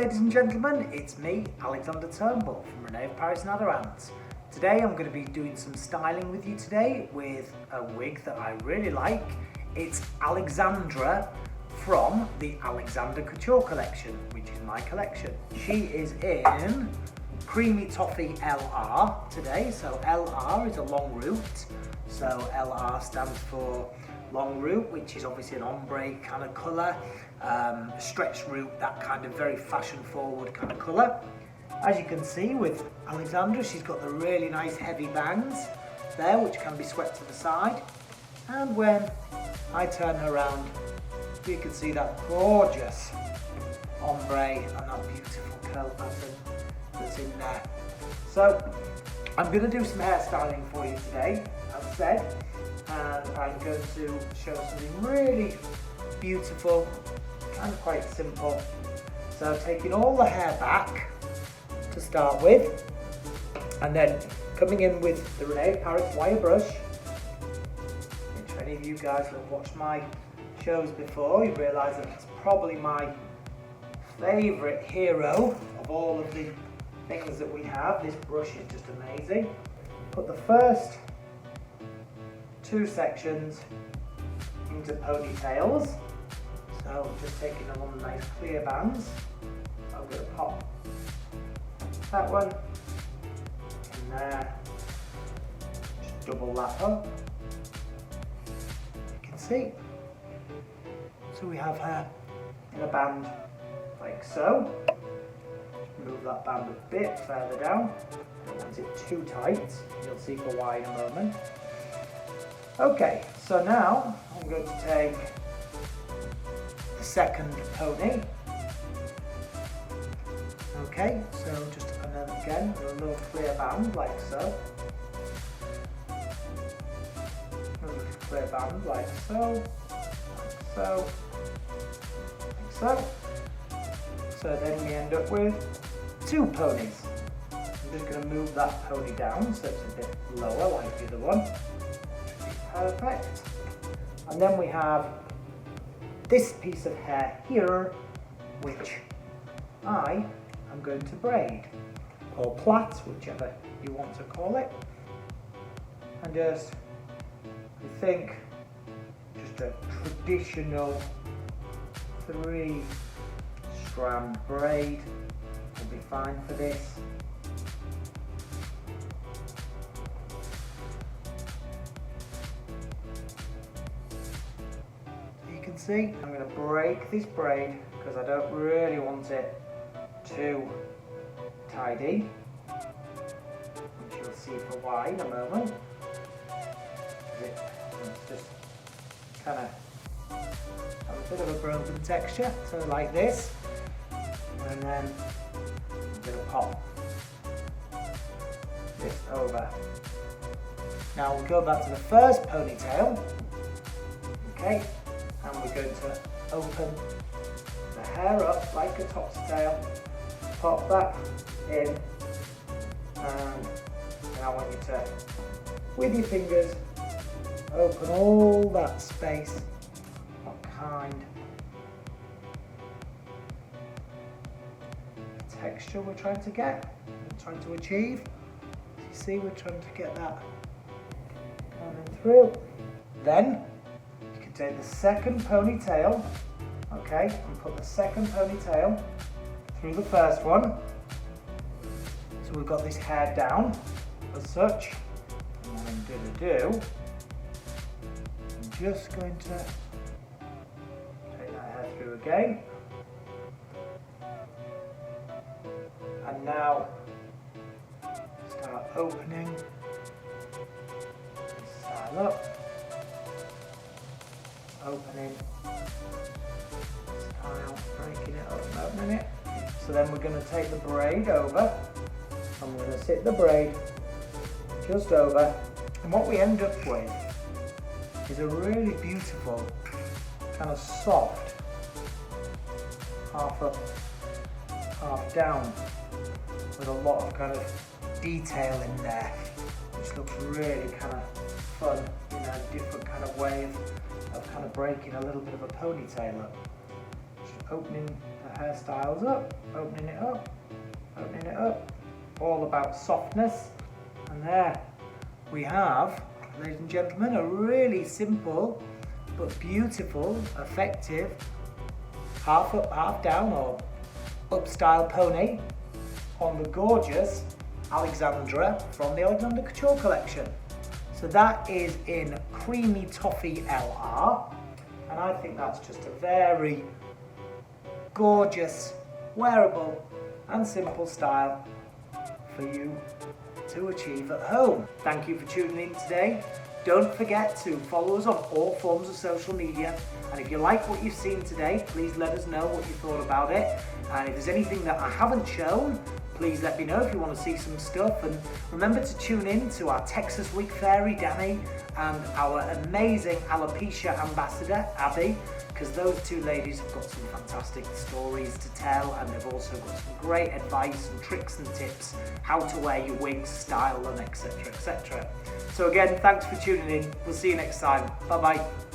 ladies and gentlemen, it's me, Alexander Turnbull from René Paris and Aderans. Today I'm going to be doing some styling with you today with a wig that I really like. It's Alexandra from the Alexander Couture Collection, which is my collection. She is in Creamy Toffee LR today, so LR is a long root, so LR stands for long root, which is obviously an ombre kind of colour, stretched root, that kind of very fashion forward kind of colour. As you can see with Alexandra, she's got the really nice heavy bangs there, which can be swept to the side, and when I turn her around, you can see that gorgeous ombre and that beautiful curl pattern that's in there. So I'm going to do some hairstyling for you today, as said, and I'm going to show something really beautiful and quite simple. So taking all the hair back to start with, and then coming in with the René Paris wire brush, which if any of you guys have watched my shows before, you realise that it's probably my favourite hero of all of the things that we have. This brush is just amazing. Put the first two sections into ponytails. So just taking them on nice clear bands. I'm going to pop that one in there. Just double that up. You can see. So we have her in a band like so. Just move that band a bit further down. Don't want it too tight. You'll see for why in a moment. Okay, so now I'm going to take the second pony. Okay, so just and then again a little clear band like so. A little clear band like so, like so, like so. So then we end up with two ponies. I'm just going to move that pony down so it's a bit lower like the other one. Perfect. And then we have this piece of hair here, which I am going to braid, or plait, whichever you want to call it. And just, I think, just a traditional 3-strand braid will be fine for this. See, I'm going to break this braid because I don't really want it too tidy, which you'll see for why in a moment. It's just kind of have a bit of a broken texture, so like this, and then I'm going to pop this over. Now we'll go back to the first ponytail, okay? And we're going to open the hair up like a top's tail, pop that in, and now I want you to, with your fingers, open all that space, what kind of texture we're trying to get, trying to achieve. You see, we're trying to get that coming through. Then take the second ponytail, okay, and put the second ponytail through the first one. So we've got this hair down as such. And what I'm going to do, I'm just going to take that hair through again. And now start opening this style up. Opening, style, breaking it up and opening it. So then we're going to take the braid over, and we're going to sit the braid just over, and what we end up with is a really beautiful, kind of soft, half up, half down, with a lot of kind of detail in there, which looks really kind of fun in a different kind of way of kind of breaking a little bit of a ponytail up. Just opening the hairstyles up, opening it up, opening it up, all about softness. And there we have, ladies and gentlemen, a really simple but beautiful, effective half up, half down or up style pony on the gorgeous Alexandra from the Alexander Couture Collection. So that is in Creamy Toffee LR, and I think that's just a very gorgeous, wearable and simple style for you to achieve at home. Thank you for tuning in today. Don't forget to follow us on all forms of social media, and if you like what you've seen today, please let us know what you thought about it, and if there's anything that I haven't shown, please let me know if you want to see some stuff. And remember to tune in to our Texas Wig Fairy Danny and our amazing alopecia ambassador Abby, because those two ladies have got some fantastic stories to tell, and they've also got some great advice and tricks and tips how to wear your wigs, style them, etc, etc. So again, thanks for tuning in. We'll see you next time. Bye bye.